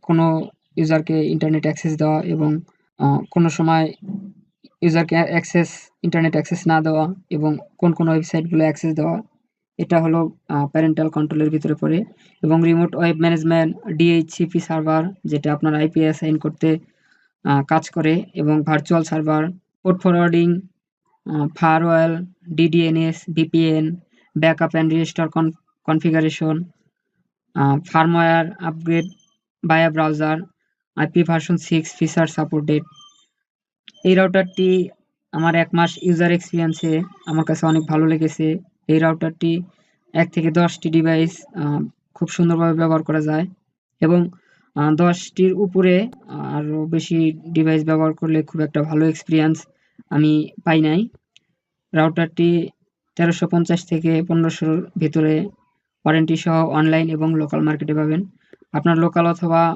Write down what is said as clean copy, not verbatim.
কোনো ইউজারকে internet access দেওয়া এবং কোনো সময় ইউজারকে ইন্টারনেট অ্যাক্সেস না দেওয়া এবং কোন ওয়েবসাইটগুলো অ্যাক্সেস দেওয়া, এটা হলো প্যারেন্টাল কন্ট্রোলের ভিতরে পড়ে। এবং remote web management, DHCP server যেটা আপনার আইপি অ্যাসাইন করতে কাজ করে, এবং virtual server, port forwarding, firewall, DDNS, VPN, backup and restore configuration, firmware upgrade via browser, IP version 6 feature supported. এই রাউটারটি আমার ১ মাস ইউজার এক্সপেরিয়েন্সে আমার কাছে অনেক ভালো লেগেছে। এই রাউটারটি ১ থেকে ১০টি ডিভাইস খুব সুন্দরভাবে ব্যবহার করা যায়, এবং ১০টির উপরে আরও বেশি ডিভাইস ব্যবহার করলে খুব একটা ভালো এক্সপেরিয়েন্স আমি পাই নাই। রাউটারটি ১৩৫০ থেকে ১৫০০ ভিতরে ওয়ারেন্টি সহ অনলাইন এবং লোকাল মার্কেটে পাবেন। আপনার লোকাল অথবা